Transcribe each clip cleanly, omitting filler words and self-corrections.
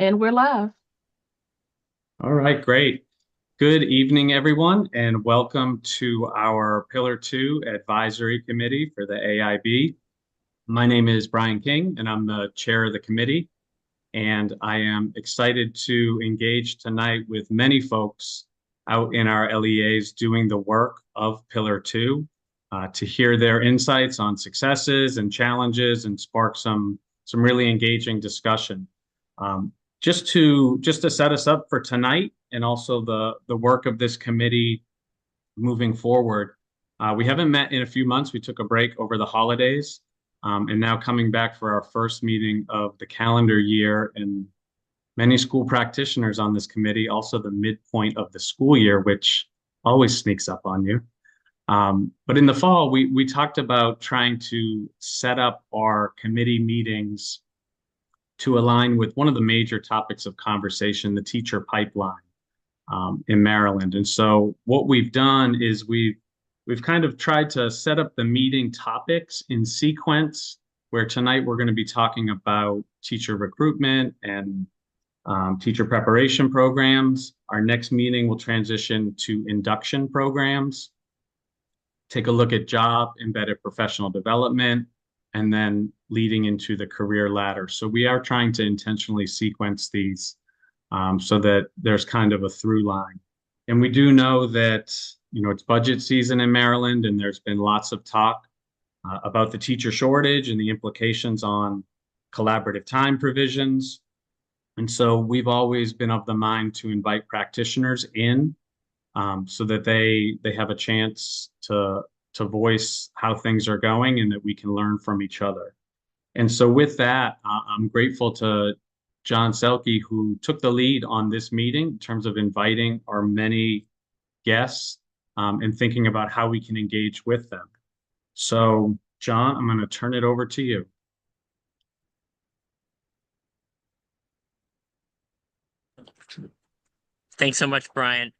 And we're live. All right, great. Good evening, everyone, and welcome to our Pillar 2 Advisory Committee for the AIB. My name is Brian King, and I'm the chair of the committee. And I am excited to engage tonight with many folks out in our LEAs doing the work of Pillar 2 to hear their insights on successes and challenges and spark some really engaging discussion. Um, just to set us up for tonight and also the work of this committee moving forward. We haven't met in a few months. We took a break over the holidays, and now coming back for our first meeting of the calendar year. And many school practitioners on this committee, also the midpoint of the school year, which always sneaks up on you. But in the fall, we talked about trying to set up our committee meetings to align with one of the major topics of conversation, the teacher pipeline in Maryland. And so what we've done is we've kind of tried to set up the meeting topics in sequence, where tonight we're going to be talking about teacher recruitment and teacher preparation programs. Our next meeting will transition to induction programs, take a look at job embedded professional development, and then leading into the career ladder. So we are trying to intentionally sequence these so that there's kind of a through line. And we do know that, it's budget season in Maryland, and there's been lots of talk about the teacher shortage and the implications on collaborative time provisions. And so we've always been of the mind to invite practitioners in so that they have a chance to voice how things are going and that we can learn from each other. And so with that, I'm grateful to John Selke, who took the lead on this meeting in terms of inviting our many guests and thinking about how we can engage with them. So, John, I'm going to turn it over to you. Thanks so much, Brian.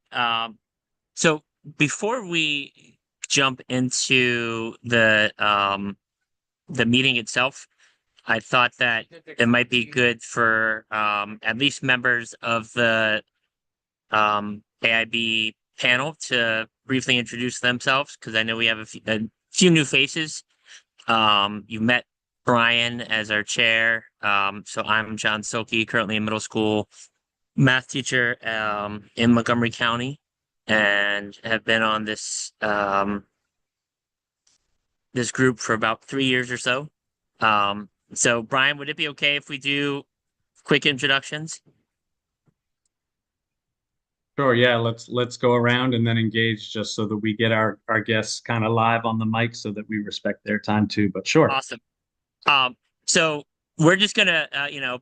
So before we jump into the meeting itself, I thought that it might be good for at least members of the AIB panel to briefly introduce themselves, because I know we have a few new faces. You met Brian as our chair. So I'm John Silkey, currently a middle school math teacher in Montgomery County, and have been on this group for about 3 years or so. So Brian, would it be okay if we do quick introductions? Sure, yeah, let's go around and then engage just so that we get our guests kind of live on the mic so that we respect their time too. But sure. Awesome. So we're just gonna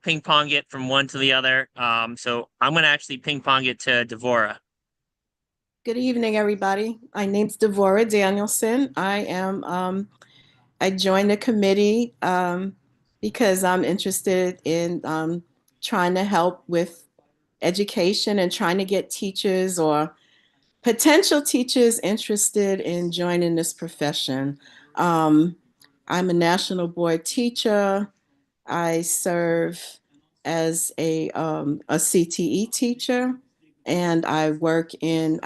ping pong it from one to the other. So I'm gonna actually ping pong it to Devora. Good evening, everybody. My name's Devora Danielson. I joined the committee because I'm interested in trying to help with education and trying to get teachers or potential teachers interested in joining this profession. Um, I'm a national board teacher. I serve as a CTE teacher, and I've worked in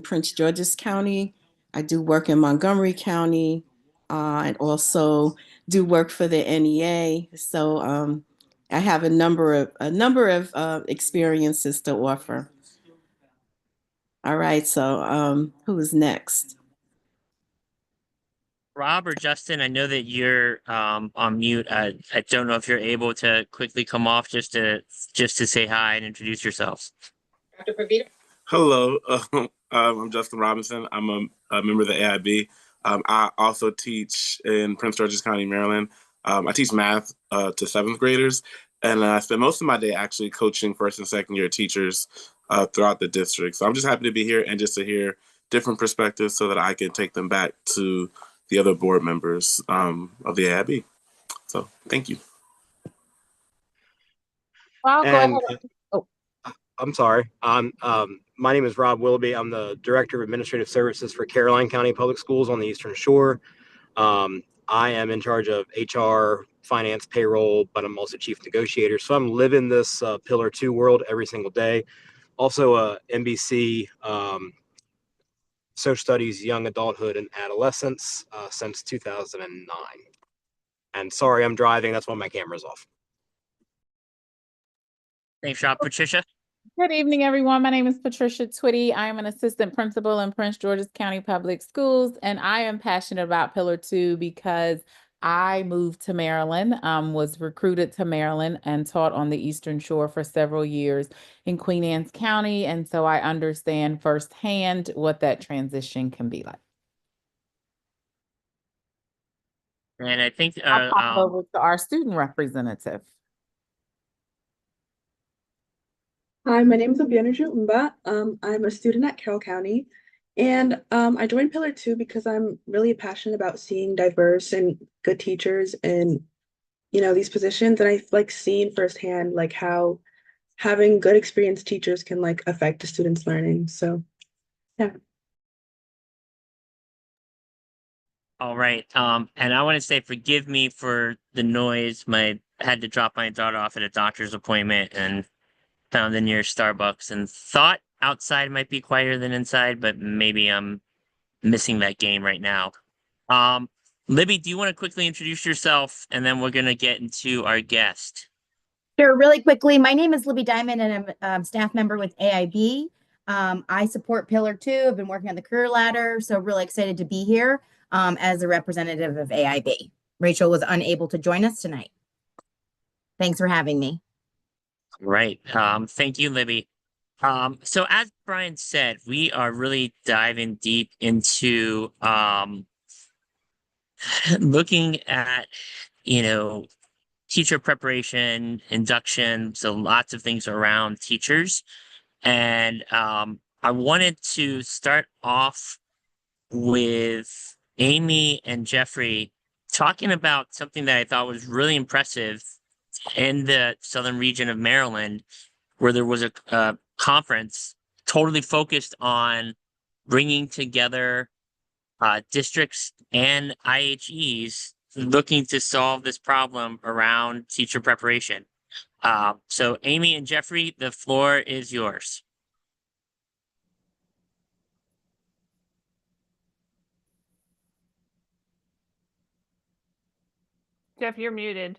Prince George's County. I do work in Montgomery County, and also do work for the NEA. So I have a number of experiences to offer. All right, so who's next? Rob or Justin, I know that you're on mute. I don't know if you're able to quickly come off just to say hi and introduce yourselves. Hello, I'm Justin Robinson. I'm a member of the AIB. I also teach in Prince George's County, Maryland. I teach math to seventh graders, and I spend most of my day actually coaching first and second year teachers throughout the district. So I'm just happy to be here and just to hear different perspectives so that I can take them back to the other board members of the AIB. So thank you. I'll go And ahead. Oh, I'm sorry. My name is Rob Willoughby. I'm the Director of Administrative Services for Caroline County Public Schools on the Eastern Shore. I am in charge of HR, finance, payroll, but I'm also chief negotiator. So I'm living this Pillar 2 world every single day. Also NBC Social Studies, Young Adulthood and Adolescence since 2009. And sorry, I'm driving. That's why my camera's off. Thanks, Rob. Patricia? Good evening, everyone. My name is Patricia Twitty. I am an assistant principal in Prince George's County Public Schools, and I am passionate about Pillar 2 because I moved to Maryland, was recruited to Maryland and taught on the Eastern Shore for several years in Queen Anne's County. And so I understand firsthand what that transition can be like. And I think I'll pop over to our student representative. Hi, my name is Abianuju Umba. I'm a student at Carroll County, and I joined Pillar 2 because I'm really passionate about seeing diverse and good teachers in, these positions, and I've seen firsthand how having good experienced teachers can affect the students' learning. So, yeah. All right. And I want to say, forgive me for the noise. I had to drop my daughter off at a doctor's appointment and found the nearest Starbucks and thought outside might be quieter than inside, but maybe I'm missing that game right now. Libby, do you want to quickly introduce yourself, and then we're going to get into our guest? Sure, really quickly. My name is Libby Diamond, and I'm a staff member with AIB. I support Pillar 2. I've been working on the career ladder, so really excited to be here as a representative of AIB. Rachel was unable to join us tonight. Thanks for having me. Right. Thank you, Libby. So as Brian said, we are really diving deep into looking at, teacher preparation, induction, so lots of things around teachers. And I wanted to start off with Amy and Jeffrey talking about something that I thought was really impressive in the southern region of Maryland, where there was a conference totally focused on bringing together districts and IHEs looking to solve this problem around teacher preparation. So Amy and Jeffrey, the floor is yours. Jeff, you're muted.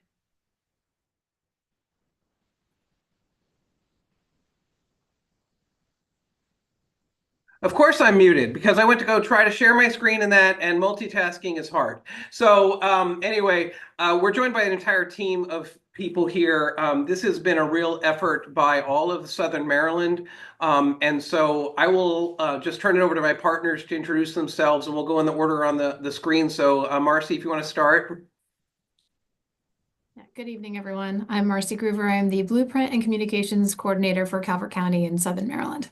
Of course I'm muted because I went to go try to share my screen and multitasking is hard. So anyway, we're joined by an entire team of people here. This has been a real effort by all of Southern Maryland. And so I will just turn it over to my partners to introduce themselves, and we'll go in the order on the screen. So Marcy, if you want to start. Good evening, everyone. I'm Marcy Groover. I'm the Blueprint and Communications Coordinator for Calvert County in Southern Maryland.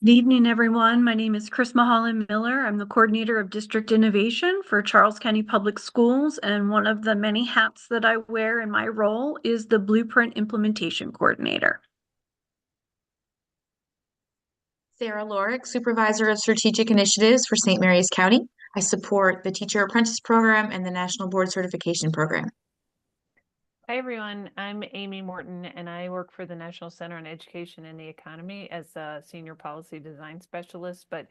Good evening, everyone. My name is Chris Mulholland Miller. I'm the Coordinator of District Innovation for Charles County Public Schools, and one of the many hats that I wear in my role is the Blueprint Implementation Coordinator. Sarah Lorick, Supervisor of Strategic Initiatives for St. Mary's County. I support the Teacher Apprentice Program and the National Board Certification Program. Hi, everyone. I'm Amy Morton, and I work for the National Center on Education and the Economy as a Senior Policy Design Specialist. But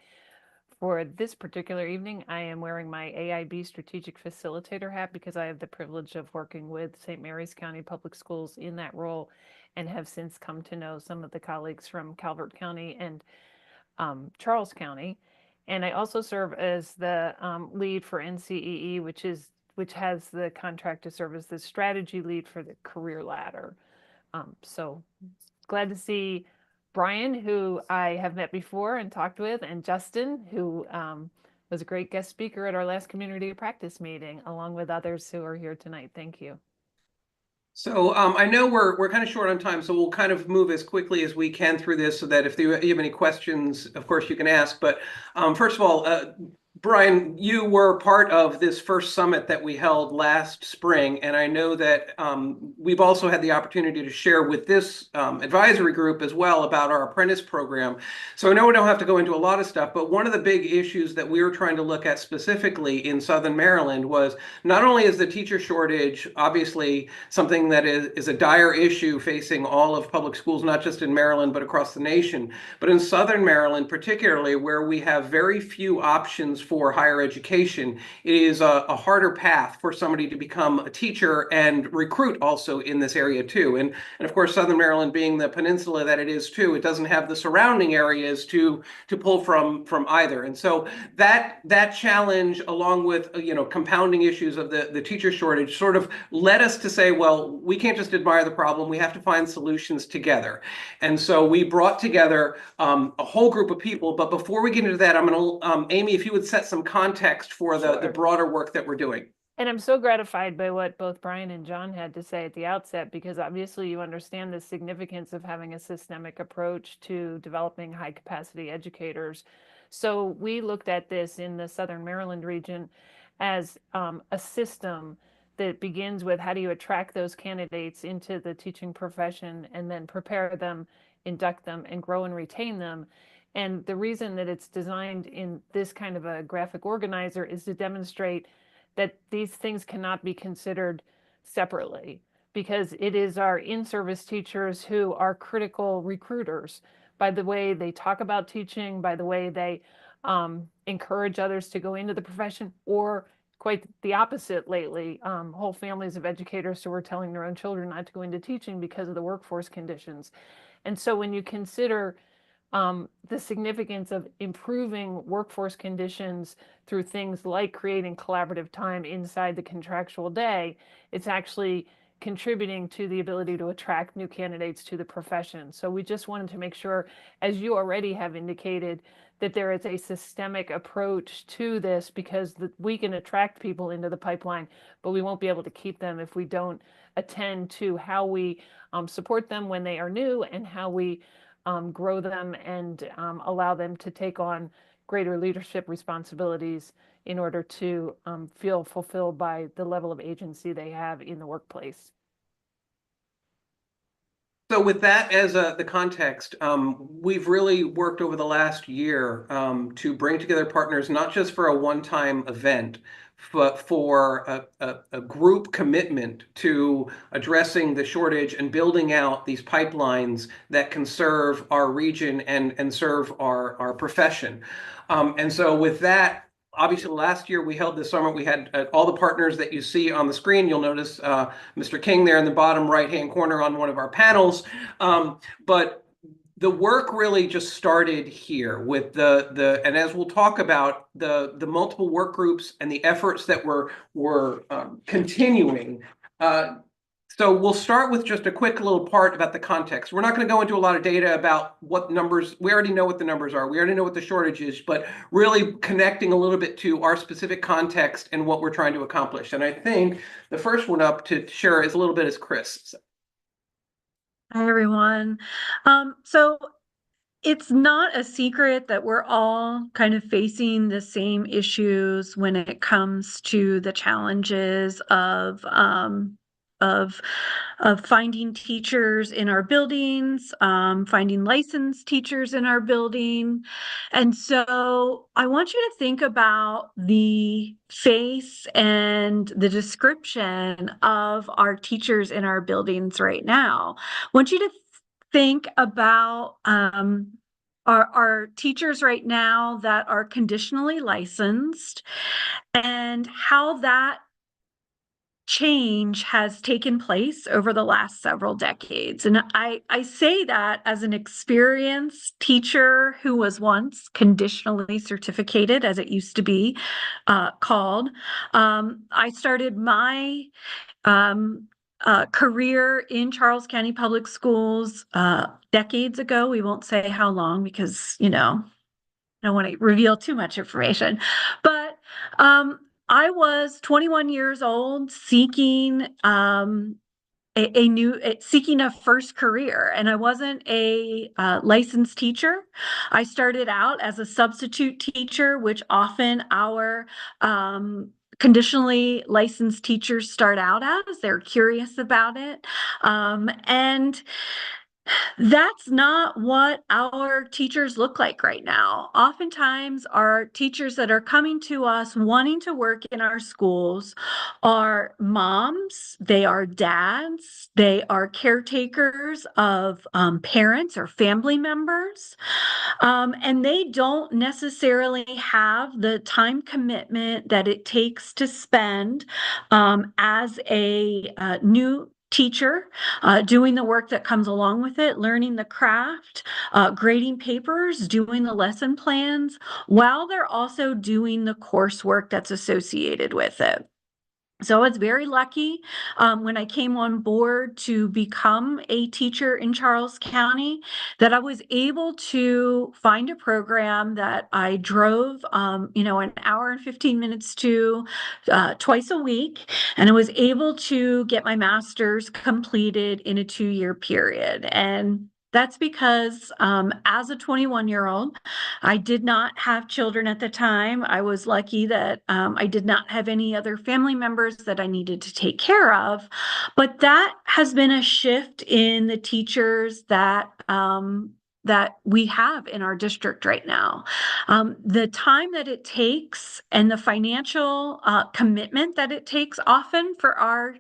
for this particular evening, I am wearing my AIB Strategic Facilitator hat because I have the privilege of working with St. Mary's County Public Schools in that role, and have since come to know some of the colleagues from Calvert County and Charles County. And I also serve as the lead for NCEE, which has the contract to serve as the strategy lead for the career ladder. So glad to see Brian, who I have met before and talked with, and Justin, who was a great guest speaker at our last community practice meeting, along with others who are here tonight. Thank you. So I know we're kind of short on time, so we'll kind of move as quickly as we can through this so that if you have any questions, of course, you can ask. But first of all, Brian, you were part of this first summit that we held last spring, and I know that we've also had the opportunity to share with this advisory group as well about our apprentice program. So I know we don't have to go into a lot of stuff, but one of the big issues that we were trying to look at specifically in Southern Maryland was not only is the teacher shortage obviously something that is a dire issue facing all of public schools, not just in Maryland, but across the nation, but in Southern Maryland, particularly where we have very few options for higher education, it is a harder path for somebody to become a teacher and recruit also in this area too. And of course, Southern Maryland being the peninsula that it is too, it doesn't have the surrounding areas to pull from either. And so that challenge, along with compounding issues of the teacher shortage, sort of led us to say, well, we can't just admire the problem, we have to find solutions together. And so we brought together a whole group of people. But before we get into that, I'm going to, Amy, if you would set some context for the broader work that we're doing. And I'm so gratified by what both Brian and John had to say at the outset, because obviously you understand the significance of having a systemic approach to developing high capacity educators. So we looked at this in the Southern Maryland region as a system that begins with how do you attract those candidates into the teaching profession and then prepare them, induct them, and grow and retain them. And the reason that it's designed in this kind of a graphic organizer is to demonstrate that these things cannot be considered separately, because it is our in-service teachers who are critical recruiters by the way they talk about teaching, by the way they encourage others to go into the profession, or quite the opposite lately, whole families of educators who are telling their own children not to go into teaching because of the workforce conditions. And so when you consider the significance of improving workforce conditions through things like creating collaborative time inside the contractual day, it's actually contributing to the ability to attract new candidates to the profession. So we just wanted to make sure, as you already have indicated, that there is a systemic approach to this, because we can attract people into the pipeline, but we won't be able to keep them if we don't attend to how we support them when they are new, and how we grow them and allow them to take on greater leadership responsibilities in order to feel fulfilled by the level of agency they have in the workplace. So with that as the context, we've really worked over the last year to bring together partners, not just for a one-time event, but for a group commitment to addressing the shortage and building out these pipelines that can serve our region and serve our profession. And so with that, obviously, last year we held this summit. We had all the partners that you see on the screen. You'll notice Mr. King there in the bottom right-hand corner on one of our panels. But the work really just started here with and as we'll talk about, the multiple work groups and the efforts that we're continuing. So we'll start with just a quick little part about the context. We're not going to go into a lot of data about what numbers, we already know what the numbers are. We already know what the shortage is, but really connecting a little bit to our specific context and what we're trying to accomplish. And I think the first one up to share is a little bit is Chris. Hi, everyone. So it's not a secret that we're all kind of facing the same issues when it comes to the challenges of finding teachers in our buildings, finding licensed teachers in our building. And so I want you to think about the face and the description of our teachers in our buildings right now. I want you to think about our teachers right now that are conditionally licensed, and how that change has taken place over the last several decades. And I say that as an experienced teacher who was once conditionally certificated, as it used to be called. I started my career in Charles County Public Schools decades ago. We won't say how long because, I don't want to reveal too much information. But I was 21 years old, seeking seeking a first career, and I wasn't a licensed teacher. I started out as a substitute teacher, which often our conditionally licensed teachers start out as. They're curious about it, and that's not what our teachers look like right now. Oftentimes, our teachers that are coming to us wanting to work in our schools are moms, they are dads, they are caretakers of parents or family members, and they don't necessarily have the time commitment that it takes to spend as a new teacher, doing the work that comes along with it, learning the craft, grading papers, doing the lesson plans, while they're also doing the coursework that's associated with it. So I was very lucky when I came on board to become a teacher in Charles County that I was able to find a program that I drove, an hour and 15 minutes to twice a week. And I was able to get my master's completed in a 2-year period. And that's because as a 21-year-old, I did not have children at the time. I was lucky that I did not have any other family members that I needed to take care of. But that has been a shift in the teachers that we have in our district right now. The time that it takes and the financial commitment that it takes often for our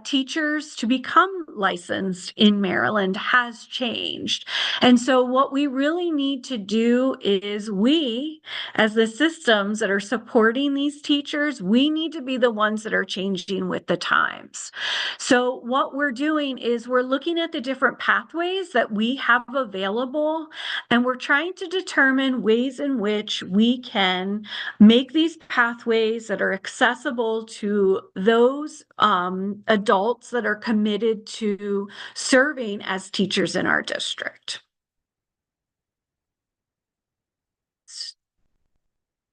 teachers to become licensed in Maryland has changed. And so what we really need to do is we, as the systems that are supporting these teachers, we need to be the ones that are changing with the times. So what we're doing is we're looking at the different pathways that we have available, and we're trying to determine ways in which we can make these pathways that are accessible to those adults that are committed to serving as teachers in our district.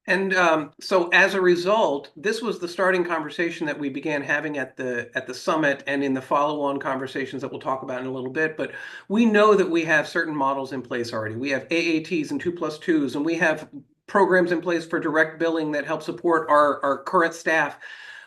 And so as a result, this was the starting conversation that we began having at the summit and in the follow-on conversations that we'll talk about in a little bit. But we know that we have certain models in place already. We have AATs and 2+2s, and we have programs in place for direct billing that help support our current staff.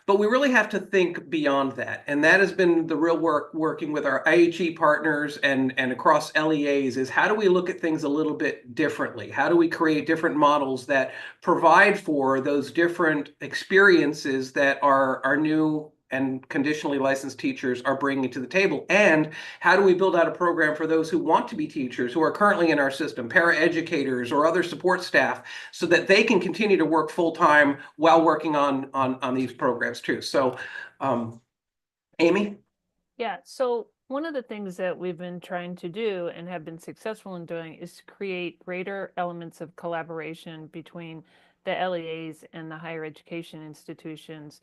But we really have to think beyond that. And that has been the real work working with our IHE partners and across LEAs is how do we look at things a little bit differently? How do we create different models that provide for those different experiences that our new and conditionally licensed teachers are bringing to the table? And how do we build out a program for those who want to be teachers, who are currently in our system, paraeducators or other support staff, so that they can continue to work full-time while working on these programs too. So, Amy? Yeah, so one of the things that we've been trying to do and have been successful in doing is to create greater elements of collaboration between the LEAs and the higher education institutions,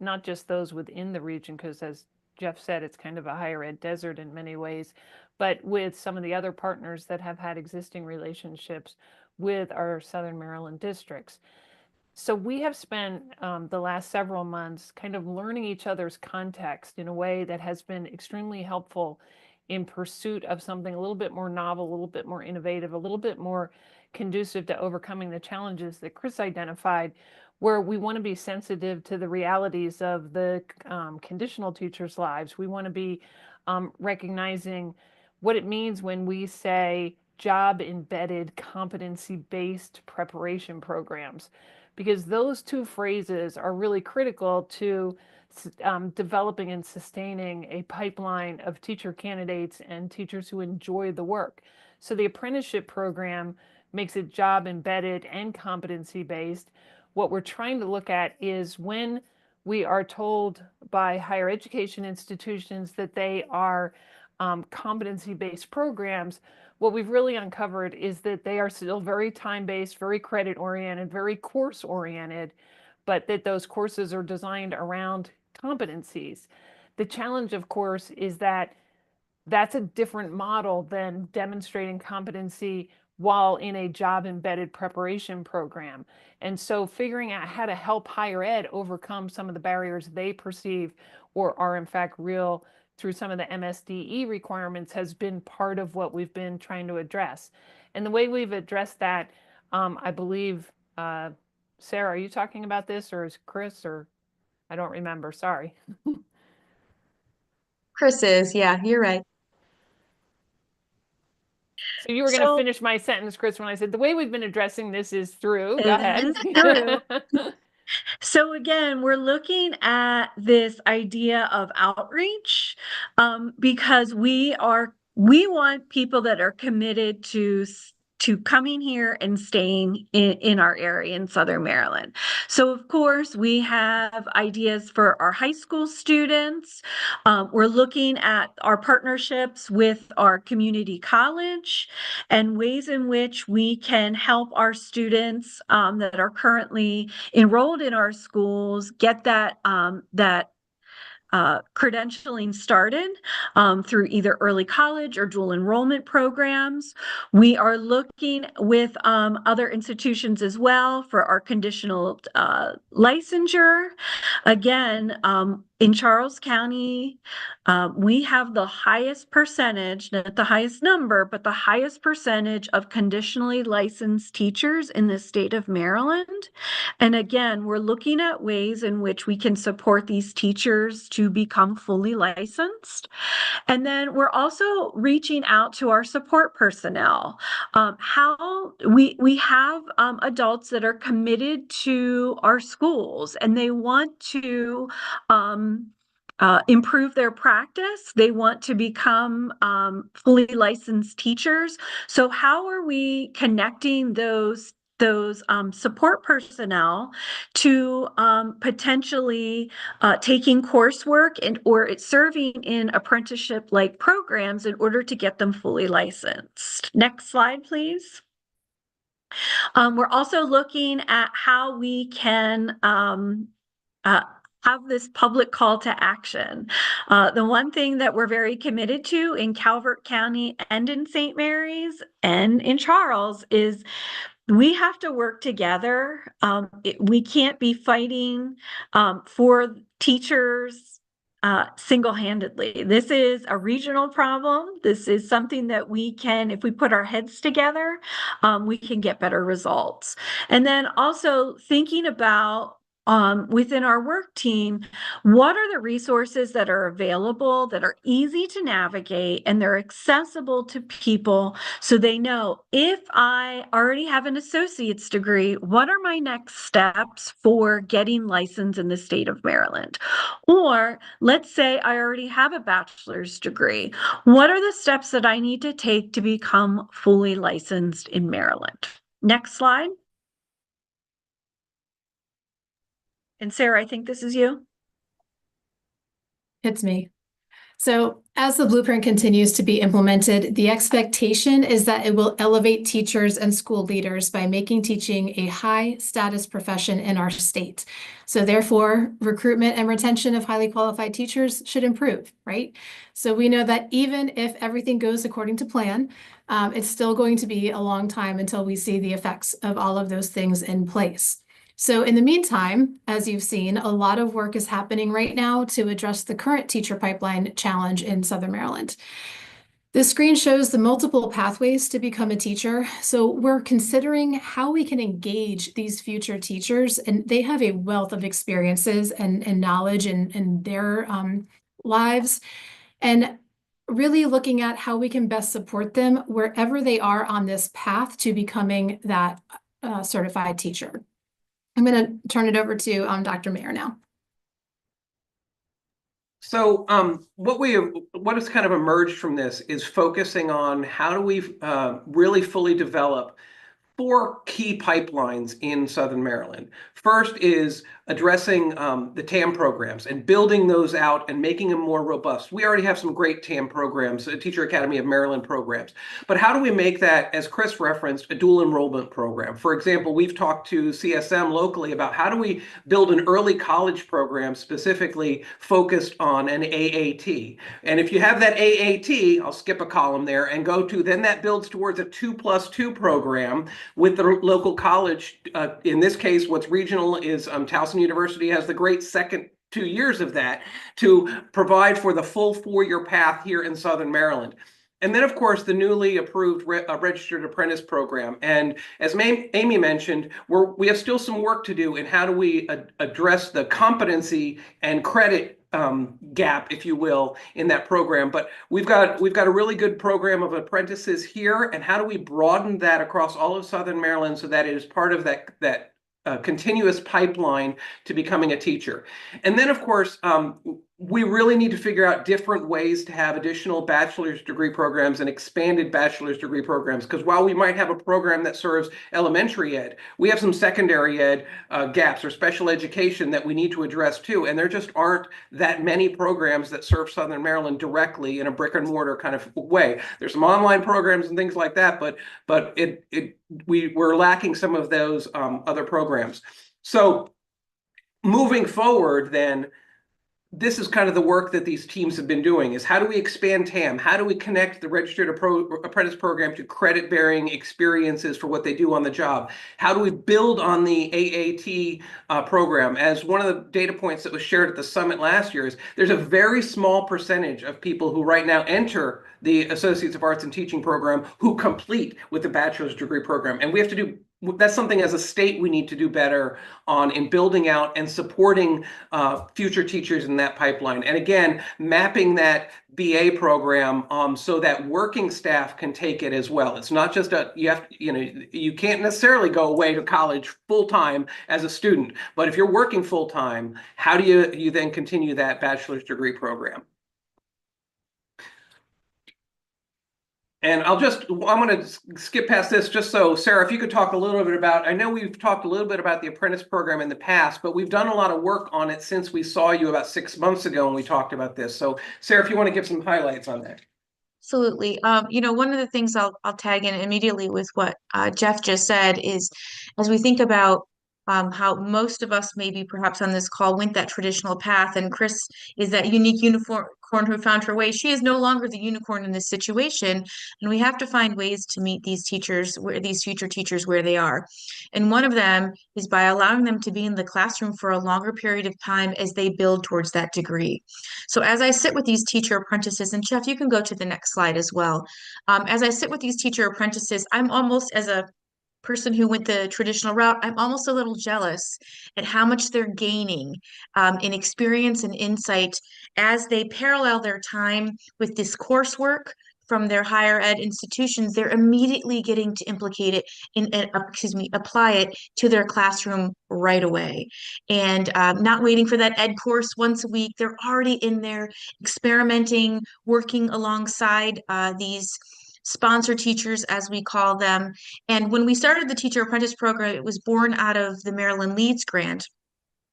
not just those within the region, because as Jeff said, it's kind of a higher ed desert in many ways, but with some of the other partners that have had existing relationships with our Southern Maryland districts. So we have spent the last several months kind of learning each other's context in a way that has been extremely helpful in pursuit of something a little bit more novel, a little bit more innovative, a little bit more conducive to overcoming the challenges that Chris identified, where we want to be sensitive to the realities of the conditional teachers' lives. We want to be recognizing what it means when we say job-embedded, competency-based preparation programs, because those two phrases are really critical to developing and sustaining a pipeline of teacher candidates and teachers who enjoy the work. So the apprenticeship program makes it job embedded and competency based. What we're trying to look at is when we are told by higher education institutions that they are competency-based programs, what we've really uncovered is that they are still very time-based, very credit-oriented, very course-oriented, but that those courses are designed around competencies. The challenge, of course, is that that's a different model than demonstrating competency while in a job-embedded preparation program. And so figuring out how to help higher ed overcome some of the barriers they perceive or are in fact real through some of the MSDE requirements has been part of what we've been trying to address. And the way we've addressed that, I believe, Sarah, are you talking about this, or is Chris, or I don't remember, sorry. Chris is, yeah, you're right. So you were going to finish my sentence, Chris, when I said the way we've been addressing this is through. Go ahead. So again, we're looking at this idea of outreach because we want people that are committed to coming here and staying in our area in Southern Maryland. So of course, we have ideas for our high school students. We're looking at our partnerships with our community college and ways in which we can help our students that are currently enrolled in our schools get that credentialing started through either early college or dual enrollment programs. We are looking with other institutions as well for our conditional licensure. Again, in Charles County, we have the highest percentage, not the highest number, but the highest percentage of conditionally licensed teachers in the state of Maryland. And again, we're looking at ways in which we can support these teachers to become fully licensed. And then we're also reaching out to our support personnel. How we have adults that are committed to our schools and they want to improve their practice. They want to become fully licensed teachers. So how are we connecting those support personnel to potentially taking coursework or serving in apprenticeship-like programs in order to get them fully licensed? Next slide, please. We're also looking at how we can have this public call to action. The one thing that we're very committed to in Calvert County and in St. Mary's and in Charles is we have to work together. We can't be fighting for teachers single-handedly. This is a regional problem. This is something that we can, if we put our heads together, we can get better results. And then also thinking about within our work team, what are the resources that are available that are easy to navigate and they're accessible to people so they know if I already have an associate's degree, what are my next steps for getting licensed in the state of Maryland? Or let's say I already have a bachelor's degree. What are the steps that I need to take to become fully licensed in Maryland? Next slide. And Sarah, I think this is you. It's me. So as the blueprint continues to be implemented, the expectation is that it will elevate teachers and school leaders by making teaching a high status profession in our state. So therefore, recruitment and retention of highly qualified teachers should improve, right? So we know that even if everything goes according to plan, it's still going to be a long time until we see the effects of all of those things in place. So in the meantime, as you've seen, a lot of work is happening right now to address the current teacher pipeline challenge in Southern Maryland. This screen shows the multiple pathways to become a teacher. So we're considering how we can engage these future teachers, and they have a wealth of experiences and knowledge in their lives, and really looking at how we can best support them wherever they are on this path to becoming that certified teacher. I'm going to turn it over to Dr. Mayer now. So what has kind of emerged from this is focusing on how do we really fully develop 4 key pipelines in Southern Maryland. First is addressing the TAM programs and building those out and making them more robust. We already have some great TAM programs, Teacher Academy of Maryland programs, but how do we make that, as Chris referenced, a dual enrollment program? For example, we've talked to CSM locally about how do we build an early college program specifically focused on an AAT. And if you have that AAT, I'll skip a column there and go to, then that builds towards a 2+2 program with the local college. In this case, what's regional is Towson University has the great second 2 years of that to provide for the full 4-year path here in Southern Maryland. And then, of course, the newly approved registered apprentice program. And as Amy mentioned, we have still some work to do in how do we address the competency and credit gap, if you will, in that program. But we've got a really good program of apprentices here, and how do we broaden that across all of Southern Maryland so that it is part of that continuous pipeline to becoming a teacher. And then, of course, we really need to figure out different ways to have additional bachelor's degree programs and expanded bachelor's degree programs. Because while we might have a program that serves elementary ed, we have some secondary ed gaps or special education that we need to address too. And there just aren't that many programs that serve Southern Maryland directly in a brick and mortar kind of way. There's some online programs and things like that, but we're lacking some of those other programs. So moving forward, then, this is kind of the work that these teams have been doing, is how do we expand TAM? How do we connect the registered apprentice program to credit-bearing experiences for what they do on the job? How do we build on the AAT program? As one of the data points that was shared at the summit last year is there's a very small percentage of people who right now enter the Associates of Arts in Teaching program who complete with the bachelor's degree program. And we have to do that's something as a state we need to do better on in building out and supporting future teachers in that pipeline. And again, mapping that BA program so that working staff can take it as well. It's not just you can't necessarily go away to college full time as a student, but if you're working full time, how do you then continue that bachelor's degree program? And I'm going to skip past this just so, Sarah, if you could talk a little bit about, I know we've talked a little bit about the apprentice program in the past, but we've done a lot of work on it since we saw you about 6 months ago when we talked about this. So Sarah, if you want to give some highlights on that. Absolutely. One of the things I'll tag in immediately with what Jeff just said is, as we think about how most of us maybe perhaps on this call went that traditional path, and Chris is that unique unicorn who found her way. She is no longer the unicorn in this situation, and we have to find ways to meet these teachers, these future teachers, where they are. And one of them is by allowing them to be in the classroom for a longer period of time as they build towards that degree. So as I sit with these teacher apprentices, and Jeff, you can go to the next slide as well. As I sit with these teacher apprentices, I'm almost, as a person who went the traditional route, I'm almost a little jealous at how much they're gaining in experience and insight as they parallel their time with this coursework from their higher ed institutions. They're immediately getting to implicate it apply it to their classroom right away, and not waiting for that ed course once a week. They're already in there experimenting, working alongside these sponsor teachers, as we call them. And when we started the Teacher Apprentice Program, it was born out of the Maryland Leads Grant.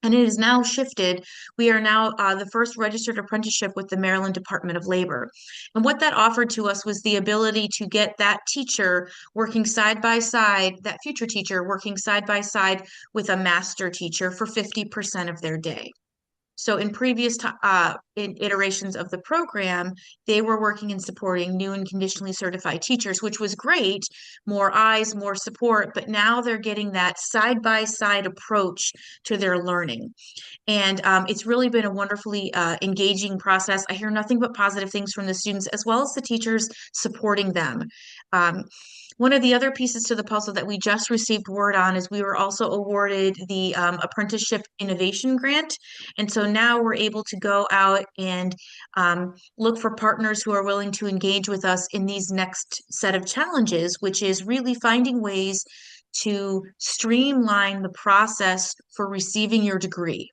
And it is now shifted. We are now the first registered apprenticeship with the Maryland Department of Labor. And what that offered to us was the ability to get that teacher working side by side, that future teacher working side by side with a master teacher for 50% of their day. So in previous iterations of the program, they were working and supporting new and conditionally certified teachers, which was great, more eyes, more support, but now they're getting that side-by-side approach to their learning. And it's really been a wonderfully engaging process. I hear nothing but positive things from the students as well as the teachers supporting them. One of the other pieces to the puzzle that we just received word on is we were also awarded the Apprenticeship Innovation Grant. And so now we're able to go out and look for partners who are willing to engage with us in these next set of challenges, which is really finding ways to streamline the process for receiving your degree.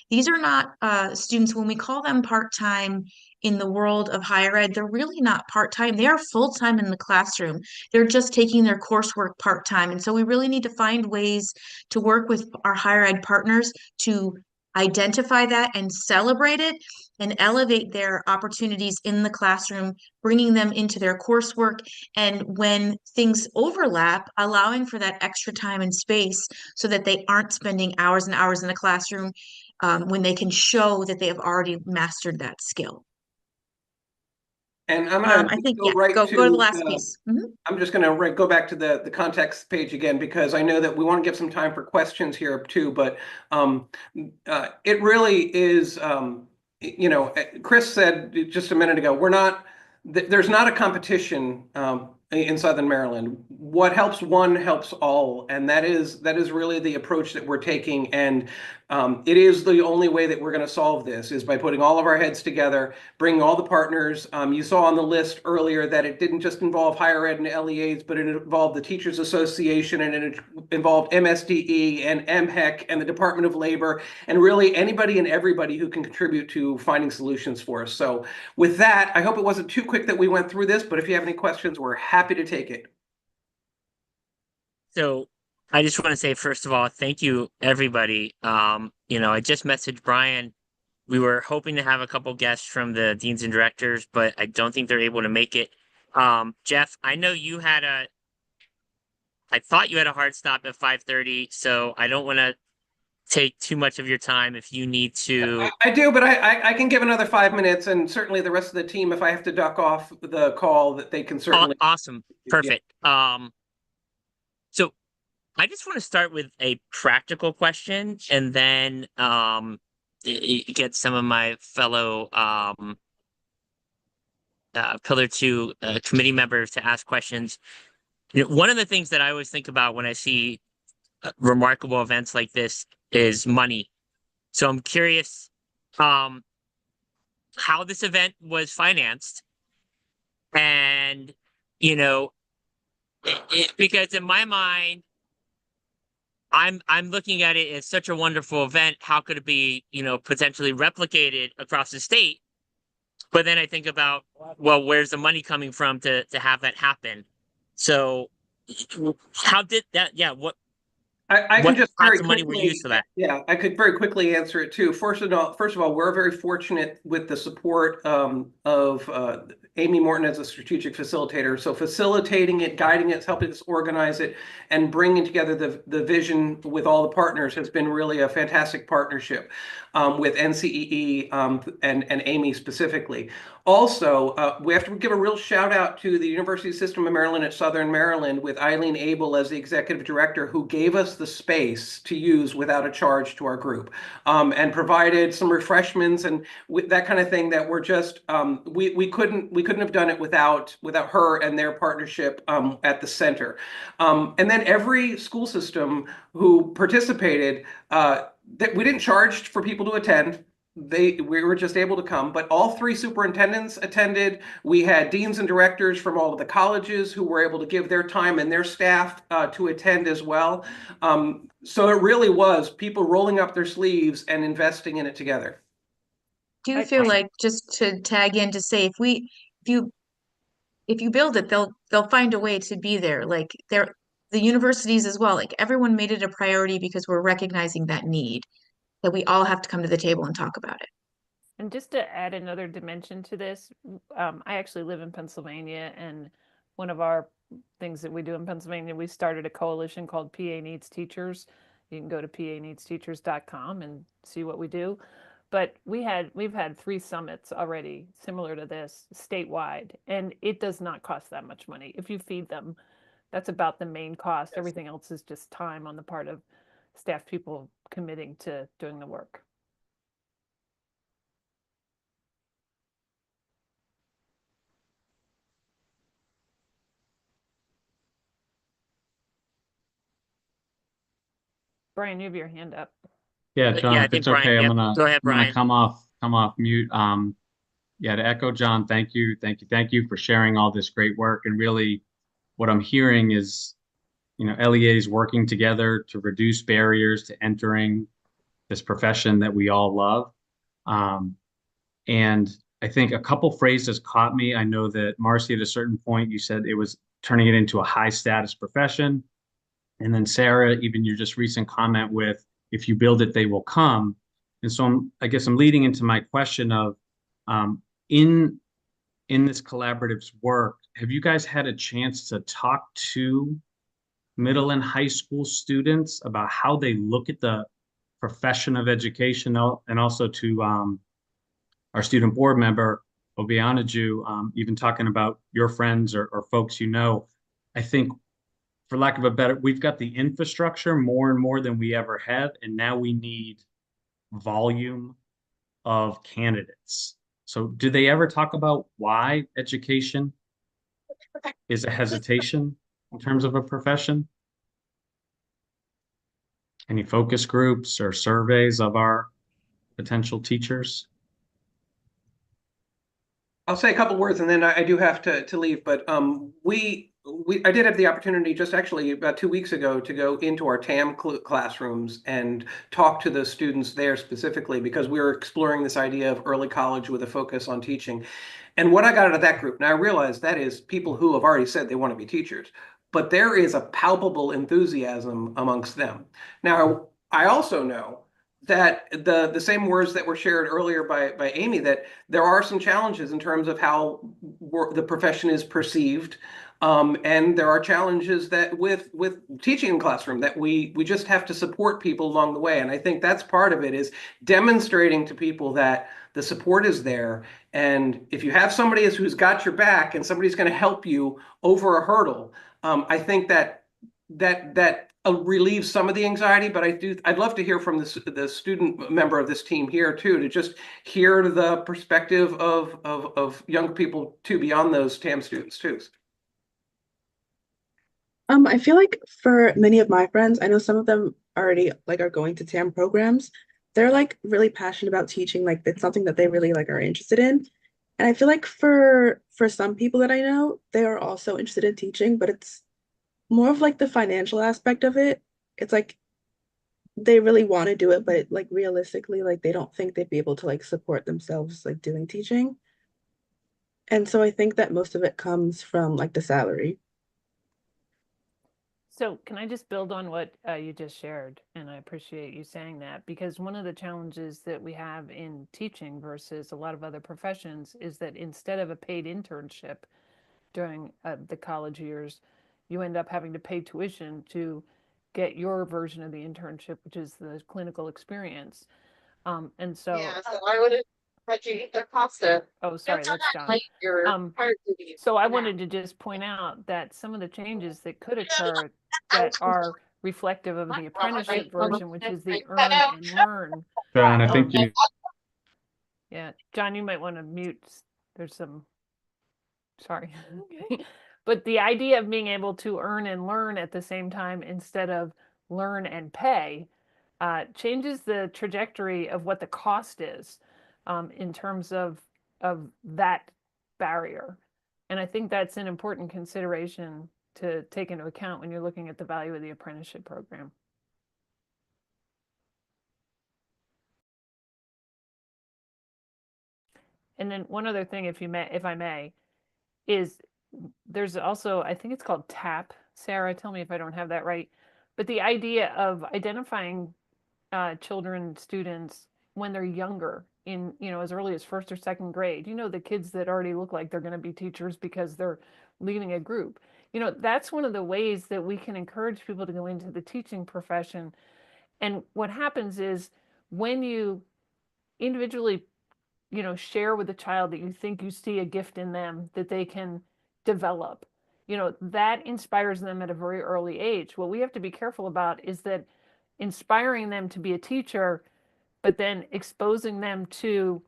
These are not students, when we call them part-time in the world of higher ed, they're really not part-time. They are full-time in the classroom. They're just taking their coursework part-time. And so we really need to find ways to work with our higher ed partners to identify that and celebrate it and elevate their opportunities in the classroom, bringing them into their coursework. And when things overlap, allowing for that extra time and space so that they aren't spending hours and hours in the classroom when they can show that they have already mastered that skill. And I'm gonna I think, go yeah, right go to the to last piece. Mhm. I'm just gonna go back to the context page again, because I know that we want to give some time for questions here too, but it really is, Chris said just a minute ago, there's not a competition in Southern Maryland. What helps one helps all, and that is really the approach that we're taking. And it is the only way that we're going to solve this, is by putting all of our heads together, bringing all the partners. You saw on the list earlier that it didn't just involve higher ed and LEAs, but it involved the Teachers Association, and it involved MSDE and MHEC and the Department of Labor, and really anybody and everybody who can contribute to finding solutions for us. So with that, I hope it wasn't too quick that we went through this, but if you have any questions, we're happy to take it. So I just want to say, first of all, thank you, everybody. I just messaged Brian. We were hoping to have a couple guests from the deans and directors, but I don't think they're able to make it. Jeff, I know I thought you had a hard stop at 5:30, so I don't want to take too much of your time if you need to. I do, but I can give another 5 minutes, and certainly the rest of the team, if I have to duck off the call, that they can certainly. Awesome. Perfect. Yeah. So I just want to start with a practical question, and then get some of my fellow Pillar 2 committee members to ask questions. One of the things that I always think about when I see remarkable events like this is money. So I'm curious how this event was financed, and because in my mind, I'm looking at it as such a wonderful event. How could it be, potentially replicated across the state? But then I think about, well, where's the money coming from to have that happen? So how did that? Yeah, what can just very money were used for that? Yeah, I could very quickly answer it too. First of all, we're very fortunate with the support of Amy Morton as a strategic facilitator. So facilitating it, guiding it, helping us organize it, and bringing together the vision with all the partners has been really a fantastic partnership with NCEE and Amy specifically. Also, we have to give a real shout out to the University System of Maryland at Southern Maryland, with Eileen Abel as the executive director, who gave us the space to use without a charge to our group, and provided some refreshments and that kind of thing that were just we couldn't have done it without her and their partnership at the center. And then every school system who participated, we didn't charge for people to attend. We were just able to come, but all 3 superintendents attended. We had deans and directors from all of the colleges who were able to give their time and their staff to attend as well. So it really was people rolling up their sleeves and investing in it together. Do you feel like, just to tag in to say, if you build it, they'll find a way to be there. Like the universities as well. Like everyone made it a priority because we're recognizing that need, that we all have to come to the table and talk about it. And just to add another dimension to this, I actually live in Pennsylvania, and one of our things that we do in Pennsylvania, we started a coalition called PA Needs Teachers. You can go to paneedsteachers.com and see what we do. But we've had 3 summits already similar to this statewide, and it does not cost that much money if you feed them. That's about the main cost. Everything else is just time on the part of staff people committing to doing the work. Brian, you have your hand up. Yeah, John, Yeah, I if think it's okay, Brian, I'm yeah. Go ahead, gonna Brian. come off mute. Yeah, to echo John, thank you for sharing all this great work. And really, what I'm hearing is, LEAs working together to reduce barriers to entering this profession that we all love. And I think a couple phrases caught me. I know that Marcy, at a certain point, you said it was turning it into a high status profession. And then Sarah, even your just recent comment with, if you build it, they will come. And so I guess I'm leading into my question of, in this collaborative's work, have you guys had a chance to talk to middle and high school students about how they look at the profession of education, and also to our student board member, Obianaju, even talking about your friends or folks you know, I think, for lack of a better, we've got the infrastructure more and more than we ever have, and now we need volume of candidates. So do they ever talk about why education is a hesitation in terms of a profession? Any focus groups or surveys of our potential teachers? I'll say a couple words and then I do have to leave, but I did have the opportunity just actually about 2 weeks ago to go into our TAM classrooms and talk to the students there specifically because we were exploring this idea of early college with a focus on teaching. And what I got out of that group, now I realize that is people who have already said they want to be teachers, but there is a palpable enthusiasm amongst them. Now, I also know that the same words that were shared earlier by Amy, that there are some challenges in terms of how the profession is perceived. And there are challenges that with teaching in classroom that we just have to support people along the way. And I think that's part of it, is demonstrating to people that the support is there. And if you have somebody who's got your back and somebody's going to help you over a hurdle, I think that relieves some of the anxiety. But I'd love to hear from the student member of this team here too, to just hear the perspective of young people too, beyond those TAM students too. I feel like for many of my friends, I know some of them already like are going to TAM programs. They're like really passionate about teaching, like it's something that they really like are interested in. And I feel like for some people that I know, they are also interested in teaching, but it's more of like the financial aspect of it. It's like they really want to do it, but like realistically, like they don't think they'd be able to like support themselves like doing teaching. And so I think that most of it comes from like the salary. So can I just build on what you just shared? And I appreciate you saying that, because one of the challenges that we have in teaching versus a lot of other professions is that instead of a paid internship during the college years, you end up having to pay tuition to get your version of the internship, which is the clinical experience. And so I would you the cost of. Oh, sorry, that's John. So I wanted to just point out that some of the changes that could occur that are reflective of the apprenticeship version, which is the earn and learn. John, I think you. Yeah, John, you might want to mute. There's some. Sorry. But the idea of being able to earn and learn at the same time instead of learn and pay changes the trajectory of what the cost is in terms of that barrier. And I think that's an important consideration to take into account when you're looking at the value of the apprenticeship program. And then one other thing, if I may, is there's also, I think it's called TAP. Sarah, tell me if I don't have that right. But the idea of identifying children, students when they're younger, in as early as 1st or 2nd grade. The kids that already look like they're going to be teachers because they're leading a group. That's one of the ways that we can encourage people to go into the teaching profession. And what happens is when you individually share with a child that you think you see a gift in them that they can develop, that inspires them at a very early age. What we have to be careful about is that inspiring them to be a teacher, but then exposing them to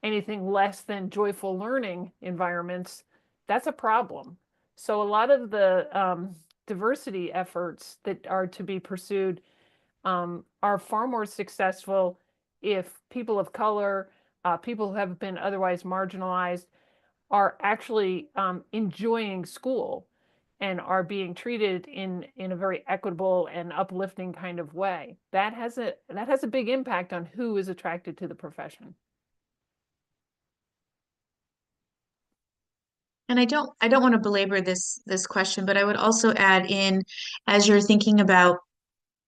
anything less than joyful learning environments, that's a problem. So a lot of the diversity efforts that are to be pursued are far more successful if people of color, people who have been otherwise marginalized, are actually enjoying school and are being treated in a very equitable and uplifting kind of way. That has a big impact on who is attracted to the profession. And I don't want to belabor this question, but I would also add in, as you're thinking about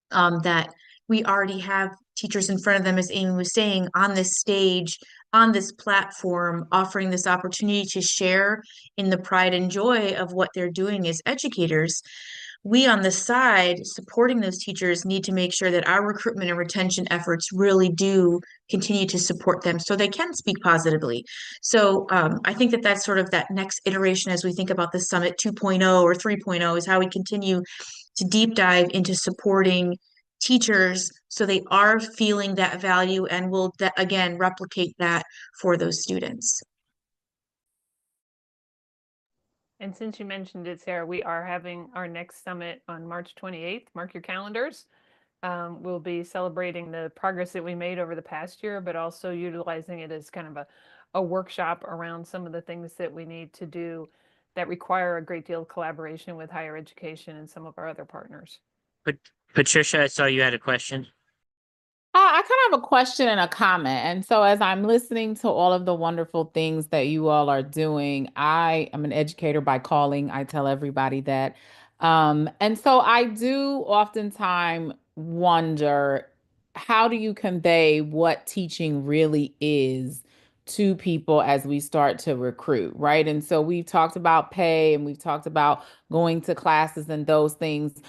that we already have teachers in front of them, as Amy was saying, on this stage, on this platform, offering this opportunity to share in the pride and joy of what they're doing as educators. we on the side supporting those teachers need to make sure that our recruitment and retention efforts really do continue to support them so they can speak positively. So I think that that's sort of that next iteration as we think about the Summit 2.0 or 3.0 is how we continue to deep dive into supporting teachers so they are feeling that value and will again replicate that for those students. And since you mentioned it, Sarah, we are having our next summit on March 28th. Mark your calendars. We'll be celebrating the progress that we made over the past year, but also utilizing it as kind of a workshop around some of the things that we need to do that require a great deal of collaboration with higher education and some of our other partners. But Patricia, I saw you had a question. I kind of have a question and a comment. And so as I'm listening to all of the wonderful things that you all are doing, I am an educator by calling. I tell everybody that. And so I do oftentimes wonder, how do you convey what teaching really is to people as we start to recruit, right? And so we've talked about pay and we've talked about going to classes and those things.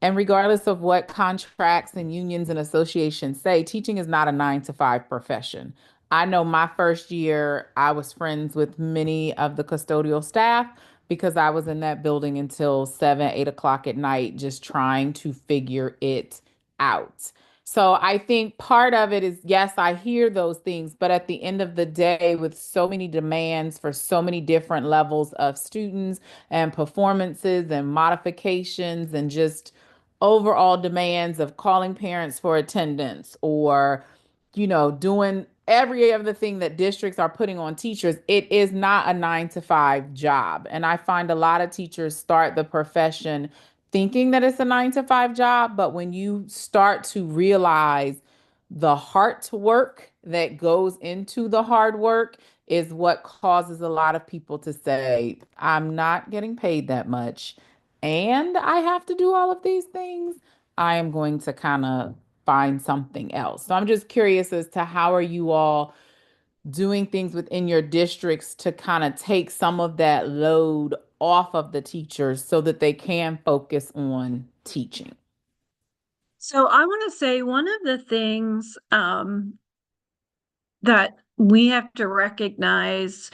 And regardless of what contracts and unions and associations say, teaching is not a 9 to 5 profession. I know my first year, I was friends with many of the custodial staff because I was in that building until 7, 8 o'clock at night, just trying to figure it out. So I think part of it is, yes, I hear those things, but at the end of the day, with so many demands for so many different levels of students and performances and modifications and just overall demands of calling parents for attendance or, doing every other thing that districts are putting on teachers, it is not a 9 to 5 job. And I find a lot of teachers start the profession thinking that it's a 9 to 5 job, but when you start to realize the heart work that goes into the hard work is what causes a lot of people to say, I'm not getting paid that much and I have to do all of these things, I am going to kind of find something else. So I'm just curious as to how are you all doing things within your districts to kind of take some of that load off of the teachers so that they can focus on teaching? So I want to say one of the things that we have to recognize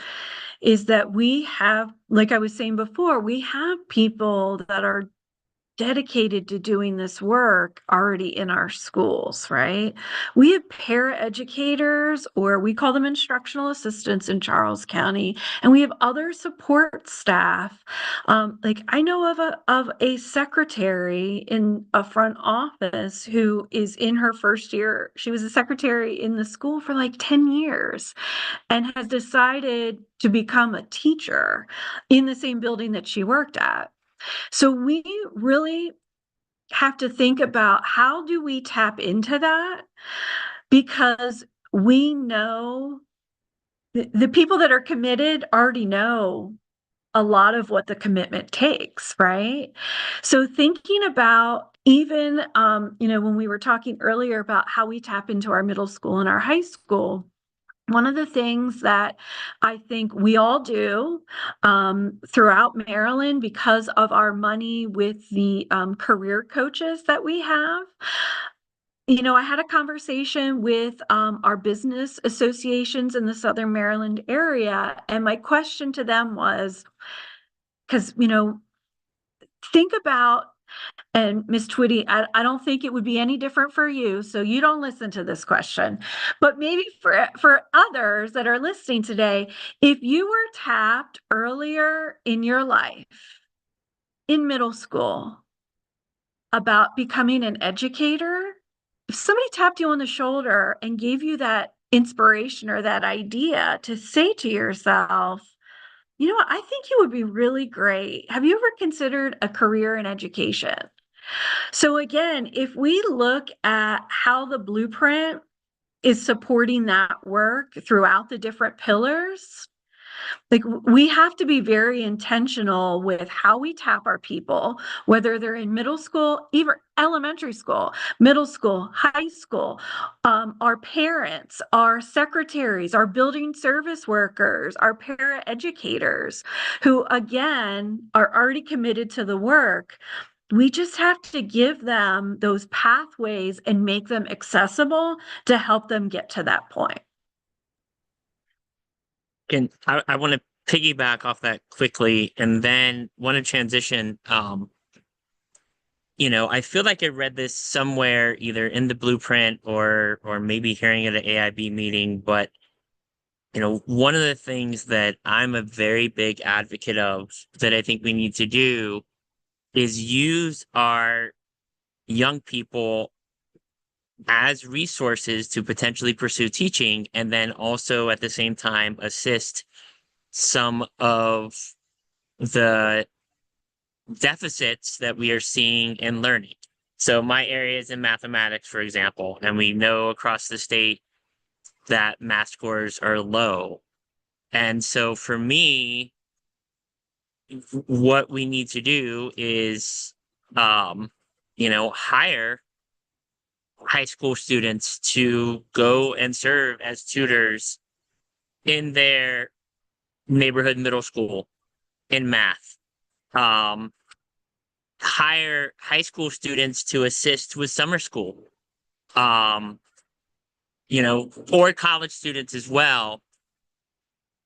is that we have, like I was saying before, we have people that are dedicated to doing this work already in our schools, right? We have paraeducators, or we call them instructional assistants in Charles County, and we have other support staff. Like I know of a secretary in a front office who is in her first year. She was a secretary in the school for like 10 years and has decided to become a teacher in the same building that she worked at. So we really have to think about how do we tap into that, because we know the people that are committed already know a lot of what the commitment takes, right? So thinking about even, when we were talking earlier about how we tap into our middle school and our high school, one of the things that I think we all do throughout Maryland, because of our money with the career coaches that we have, I had a conversation with our business associations in the Southern Maryland area, and my question to them was, because, think about, and Ms. Twitty, I don't think it would be any different for you, so you don't listen to this question. But maybe for others that are listening today, if you were tapped earlier in your life, in middle school, about becoming an educator, if somebody tapped you on the shoulder and gave you that inspiration or that idea to say to yourself, you know what, I think you would be really great. Have you ever considered a career in education? So again, if we look at how the blueprint is supporting that work throughout the different pillars, like we have to be very intentional with how we tap our people, whether they're in middle school, even elementary school, middle school, high school, our parents, our secretaries, our building service workers, our paraeducators, who again are already committed to the work. We just have to give them those pathways and make them accessible to help them get to that point. And I want to piggyback off that quickly and then want to transition. I feel like I read this somewhere either in the blueprint or maybe hearing at an AIB meeting, but one of the things that I'm a very big advocate of that I think we need to do is use our young people as resources to potentially pursue teaching, and then also at the same time assist some of the deficits that we are seeing in learning. So my area is in mathematics, for example, and we know across the state that math scores are low. And so for me, what we need to do is, hire high school students to go and serve as tutors in their neighborhood middle school in math. Hire high school students to assist with summer school. Or college students as well.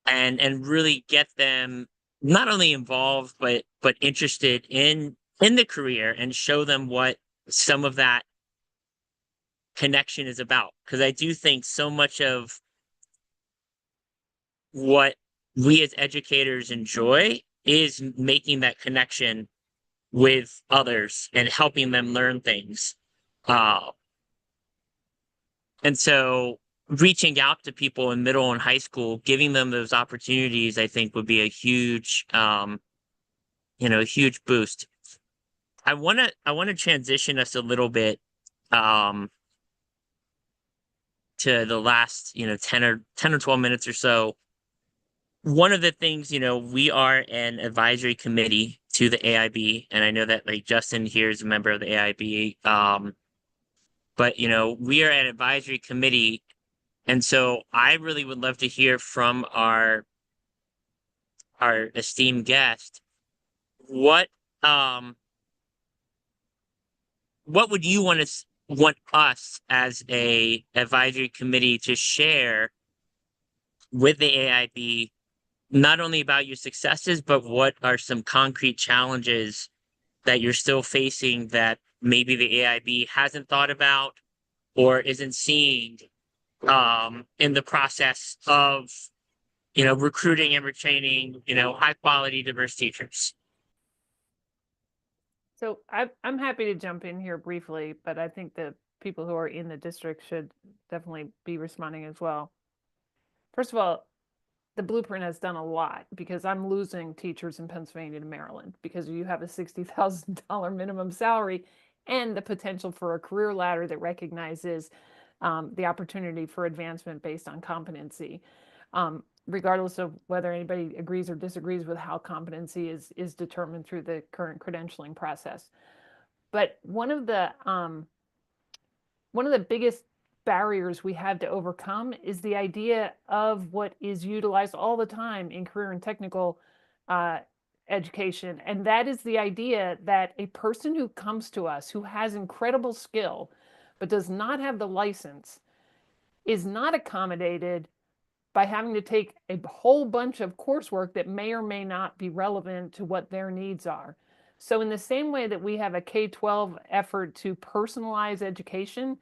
And really get them not only involved but interested in the career and show them what some of that connection is about. Because I do think so much of what we as educators enjoy is making that connection with others and helping them learn things. And so reaching out to people in middle and high school, giving them those opportunities, I think would be a huge, huge boost. I want to transition us a little bit to the last 10 or 12 minutes or so. One of the things, we are an advisory committee to the AIB, and I know that Justin here is a member of the AIB. But we are an advisory committee, and so I really would love to hear from our esteemed guest. What would you want us as a advisory committee to share with the AIB, not only about your successes, but what are some concrete challenges that you're still facing that maybe the AIB hasn't thought about or isn't seeing in the process of recruiting and retaining high quality diverse teachers? So I'm happy to jump in here briefly, but I think the people who are in the district should definitely be responding as well. First of all, the blueprint has done a lot because I'm losing teachers in Pennsylvania to Maryland because you have a $60,000 minimum salary and the potential for a career ladder that recognizes the opportunity for advancement based on competency, regardless of whether anybody agrees or disagrees with how competency is determined through the current credentialing process. But one of the biggest barriers we have to overcome is the idea of what is utilized all the time in career and technical education. And that is the idea that a person who comes to us who has incredible skill, but does not have the license, is not accommodated by having to take a whole bunch of coursework that may or may not be relevant to what their needs are. So in the same way that we have a K-12 effort to personalize education,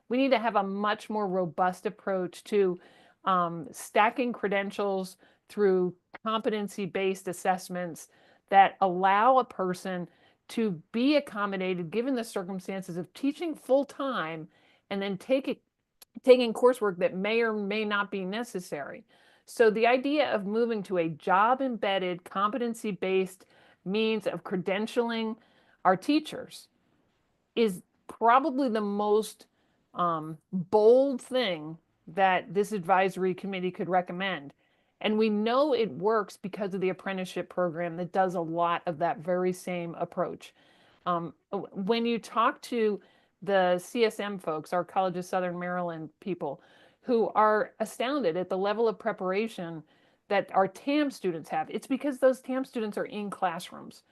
we need to have a much more robust approach to stacking credentials through competency-based assessments that allow a person to be accommodated given the circumstances of teaching full-time and then taking coursework that may or may not be necessary. So the idea of moving to a job-embedded, competency-based means of credentialing our teachers is probably the most bold thing that this advisory committee could recommend. And we know it works because of the apprenticeship program that does a lot of that very same approach. When you talk to the CSM folks, our College of Southern Maryland people, who are astounded at the level of preparation that our TAM students have, it's because those TAM students are in classrooms.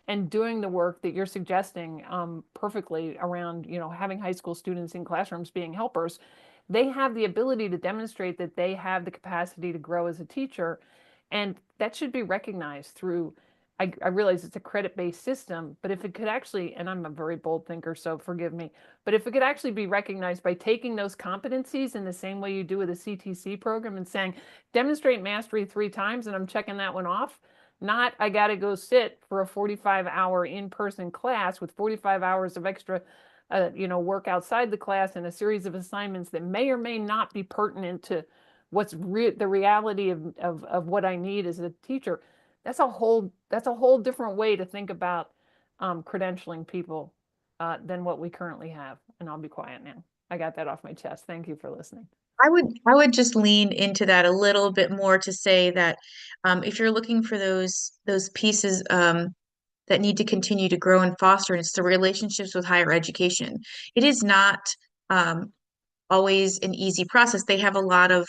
and doing the work that you're suggesting perfectly around, having high school students in classrooms being helpers, they have the ability to demonstrate that they have the capacity to grow as a teacher. And that should be recognized through, I realize it's a credit-based system, but if it could actually, and I'm a very bold thinker, so forgive me, but if it could actually be recognized by taking those competencies in the same way you do with a CTC program and saying, demonstrate mastery 3 times and I'm checking that one off, not I got to go sit for a 45-hour in-person class with 45 hours of extra work outside the class and a series of assignments that may or may not be pertinent to what's the reality of what I need as a teacher. That's a whole different way to think about credentialing people than what we currently have. And I'll be quiet now. I got that off my chest. Thank you for listening. I would just lean into that a little bit more to say that if you're looking for those pieces that need to continue to grow and foster, and it's the relationships with higher education. It is not always an easy process. They have a lot of,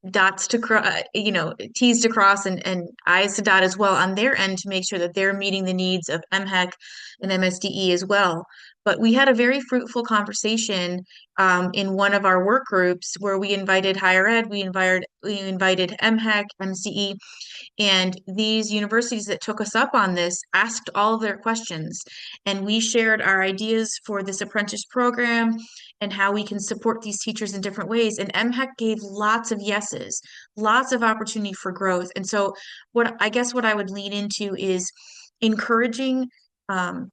dots to cross, T's to cross and I's to dot as well on their end to make sure that they're meeting the needs of MHEC and MSDE as well. But we had a very fruitful conversation in one of our work groups where we invited higher ed, we invited MHEC, MCE, and these universities that took us up on this asked all of their questions. And we shared our ideas for this apprentice program and how we can support these teachers in different ways. And MHEC gave lots of yeses, lots of opportunity for growth. And so what I would lean into is encouraging not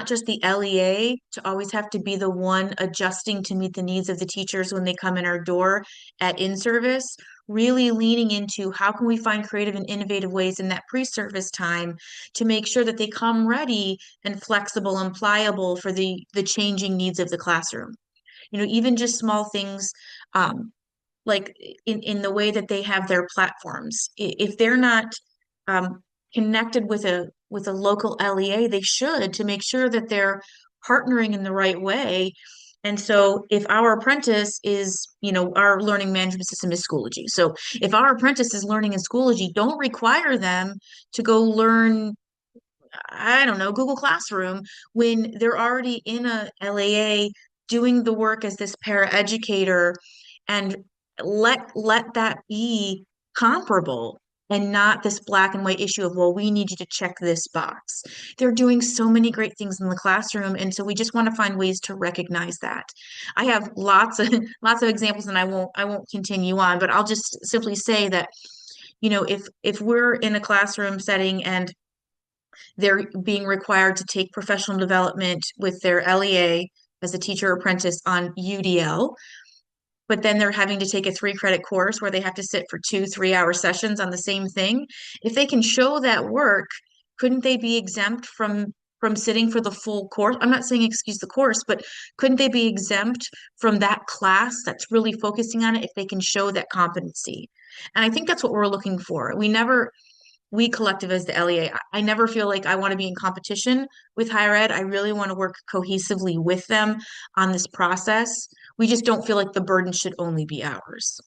just the LEA to always have to be the one adjusting to meet the needs of the teachers when they come in our door at in-service, really leaning into how can we find creative and innovative ways in that pre-service time to make sure that they come ready and flexible and pliable for the changing needs of the classroom. Even just small things like in the way that they have their platforms. If they're not connected with a local LEA, they should, to make sure that they're partnering in the right way. And so if our apprentice is, our learning management system is Schoology. So if our apprentice is learning in Schoology, don't require them to go learn, I don't know, Google Classroom when they're already in a LEA doing the work as this paraeducator, and let that be comparable and not this black and white issue of, well, we need you to check this box. They're doing so many great things in the classroom. And so we just want to find ways to recognize that. I have lots of examples, and I won't continue on, but I'll just simply say that, if we're in a classroom setting and they're being required to take professional development with their LEA as a teacher apprentice on UDL, but then they're having to take a 3-credit course where they have to sit for 2-3-hour sessions on the same thing. If they can show that work, couldn't they be exempt from sitting for the full course? I'm not saying excuse the course, but couldn't they be exempt from that class that's really focusing on it if they can show that competency? And I think that's what we're looking for. We collective as the LEA, I never feel like I want to be in competition with higher ed. I really want to work cohesively with them on this process. We just don't feel like the burden should only be ours.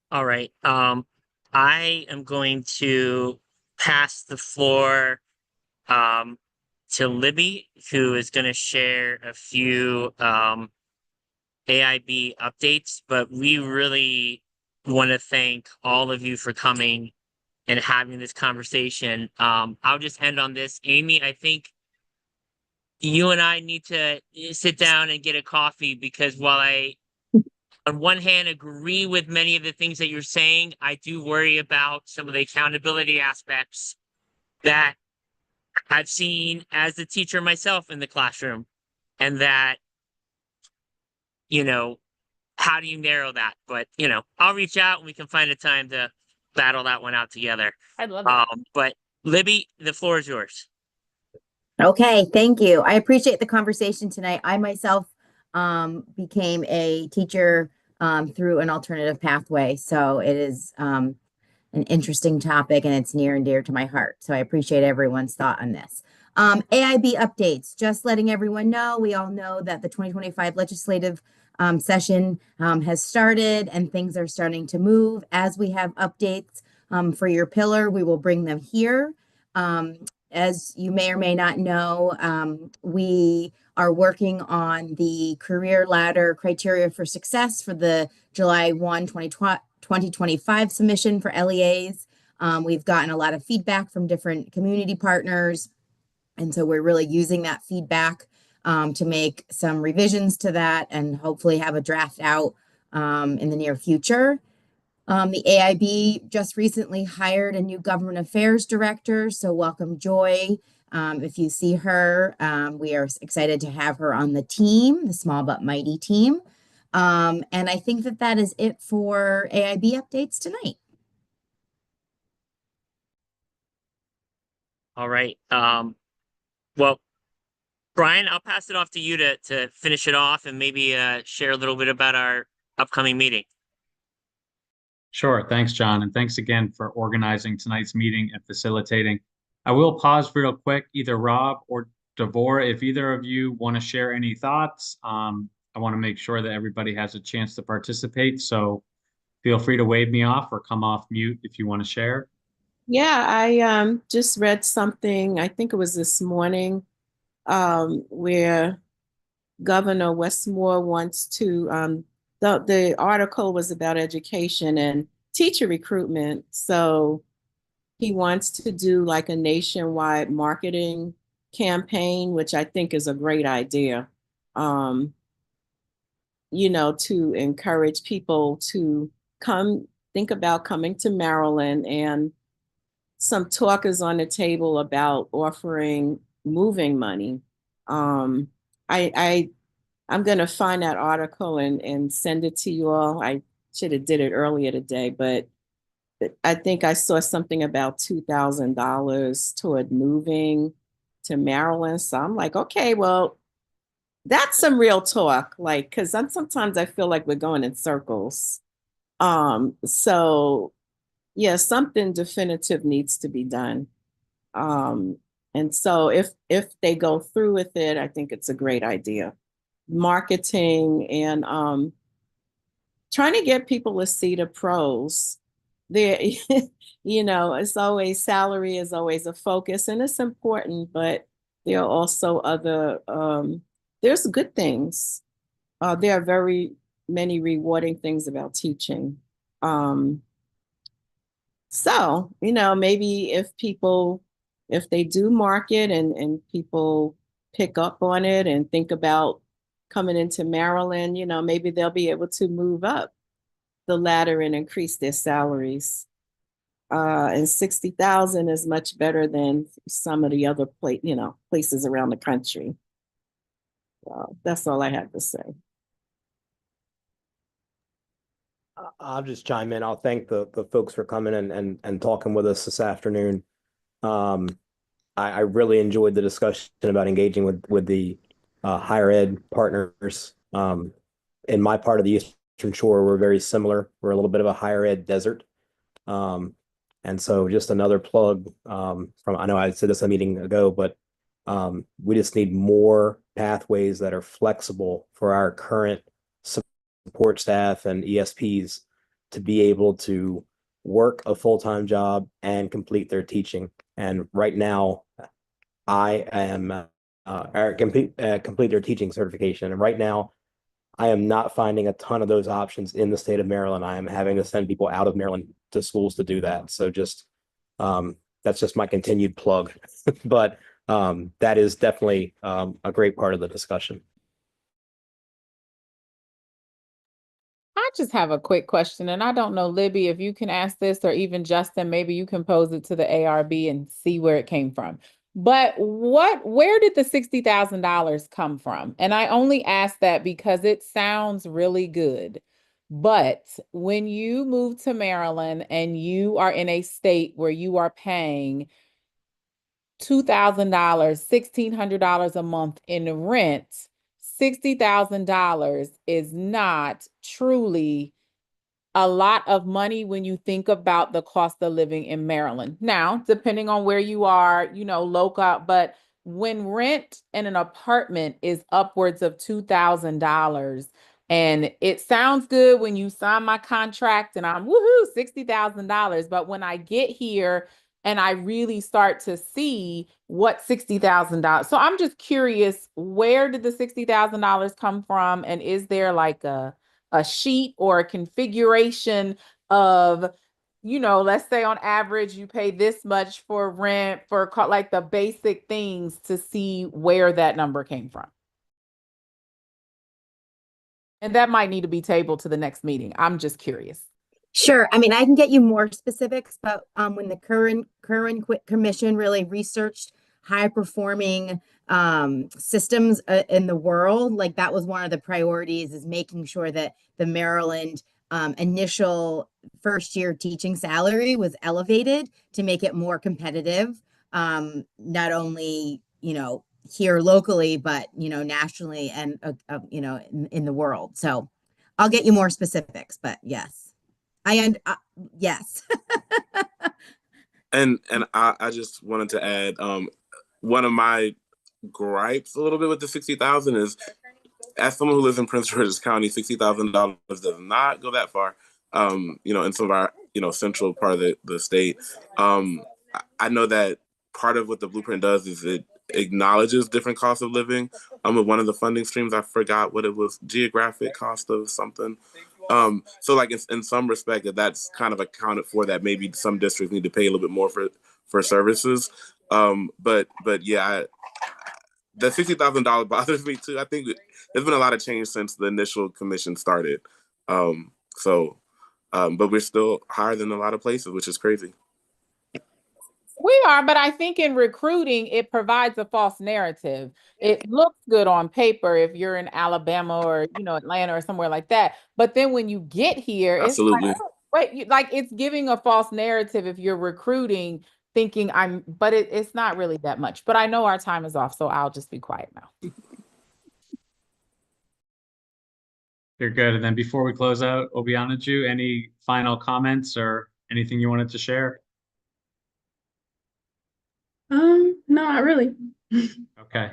All right. I am going to pass the floor to Libby, who is going to share a few AIB updates, but we really want to thank all of you for coming and having this conversation. I'll just end on this. Amy, I think you and I need to sit down and get a coffee, because while I, on one hand, agree with many of the things that you're saying, I do worry about some of the accountability aspects that I've seen as a teacher myself in the classroom, and that, how do you narrow that? But, I'll reach out and we can find a time to battle that one out together. I'd love that. But Libby, the floor is yours. Okay, thank you. I appreciate the conversation tonight. I myself became a teacher through an alternative pathway. So it is an interesting topic, and it's near and dear to my heart. So I appreciate everyone's thought on this. AIB updates, just letting everyone know, we all know that the 2025 legislative session has started and things are starting to move. As we have updates, for your pillar, we will bring them here. As you may or may not know, we are working on the career ladder criteria for success for the July 1, 2025 submission for LEAs. We've gotten a lot of feedback from different community partners. And so we're really using that feedback to make some revisions to that and hopefully have a draft out in the near future. The AIB just recently hired a new government affairs director. So welcome, Joy. If you see her, we are excited to have her on the team, the small but mighty team. And I think that is it for AIB updates tonight. All right. Well, Brian, I'll pass it off to you to finish it off and maybe share a little bit about our upcoming meeting. Sure. Thanks, John. And thanks again for organizing tonight's meeting and facilitating. I will pause real quick, either Rob or Devor, if either of you want to share any thoughts. I want to make sure that everybody has a chance to participate. So feel free to wave me off or come off mute if you want to share. Yeah, I just read something, I think it was this morning, where Governor Westmore wants to, the article was about education and teacher recruitment. So he wants to do like a nationwide marketing campaign, which I think is a great idea, you know, to encourage people to think about coming to Maryland. And some talk is on the table about offering moving money. I'm going to find that article and send it to you all. I should have did it earlier today, but I think I saw something about $2,000 toward moving to Maryland. So I'm like, okay, well, that's some real talk. Like, because sometimes I feel like we're going in circles. So yeah, something definitive needs to be done. And so if they go through with it, I think it's a great idea. Marketing and trying to get people to see the pros. There, you know, it's always salary is always a focus and it's important, but there are also other there's good things. There are very many rewarding things about teaching. So, you know, maybe if they do market and people pick up on it and think about coming into Maryland, you know, maybe they'll be able to move up the ladder and increase their salaries. And 60,000 is much better than some of the other places around the country. So that's all I have to say. I'll just chime in. I'll thank the folks for coming and talking with us this afternoon. I really enjoyed the discussion about engaging with the higher ed partners. In my part of the Eastern Shore, we're very similar. We're a little bit of a higher ed desert. And so just another plug I know I said this a meeting ago, but we just need more pathways that are flexible for our current support staff and ESPs to be able to work a full-time job and complete their teaching. And right now, I am complete their teaching certification. And right now, I am not finding a ton of those options in the state of Maryland. I am having to send people out of Maryland to schools to do that. So just that's just my continued plug. But that is definitely a great part of the discussion. I just have a quick question, and I don't know, Libby, if you can ask this, or even Justin, maybe you can pose it to the ARB and see where it came from. But where did the $60,000 come from? And I only ask that because it sounds really good. But when you move to Maryland and you are in a state where you are paying $2,000, $1,600 a month in rent, $60,000 is not truly a lot of money when you think about the cost of living in Maryland. Now, depending on where you are, you know, local, but when rent in an apartment is upwards of $2,000, And it sounds good when you sign my contract and I'm woohoo, $60,000. But when I get here and I really start to see what $60,000. So I'm just curious, where did the $60,000 come from? And is there like a sheet or a configuration of, let's say on average, you pay this much for rent, for like the basic things to see where that number came from? And that might need to be tabled to the next meeting. I'm just curious. Sure. I mean, I can get you more specifics, but when the current commission really researched high performing systems in the world, like that was one of the priorities, is making sure that the Maryland initial first year teaching salary was elevated to make it more competitive, not only, here locally, but, nationally and, in the world. So I'll get you more specifics, but yes, yes. And I just wanted to add, one of my gripes a little bit with the 60,000 is, as someone who lives in Prince George's County, $60,000 does not go that far. In some of our, central part of the state. I know that part of what the Blueprint does is it acknowledges different costs of living. With one of the funding streams, I forgot what it was, geographic cost of something. So like in some respect, that's kind of accounted for, that maybe some districts need to pay a little bit more for services. But yeah, the $60,000 bothers me too. I think there's been a lot of change since the initial commission started. But we're still higher than a lot of places, which is crazy. We are, but I think in recruiting, it provides a false narrative. It looks good on paper if you're in Alabama or, Atlanta or somewhere like that. But then when you get here, Absolutely. it's like, wait, it's giving a false narrative if you're recruiting, thinking but it's not really that much. But I know our time is off, so I'll just be quiet now. You're good. And then before we close out, Obianuju, any final comments or anything you wanted to share? No, not really. Okay.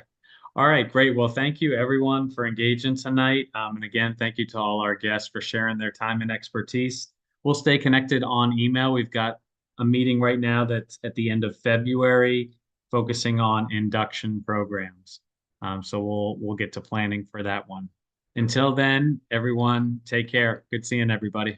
All right, great. Well, thank you everyone for engaging tonight. And again, thank you to all our guests for sharing their time and expertise. We'll stay connected on email. We've got a meeting right now that's at the end of February, focusing on induction programs. So we'll get to planning for that one. Until then, everyone, take care. Good seeing everybody.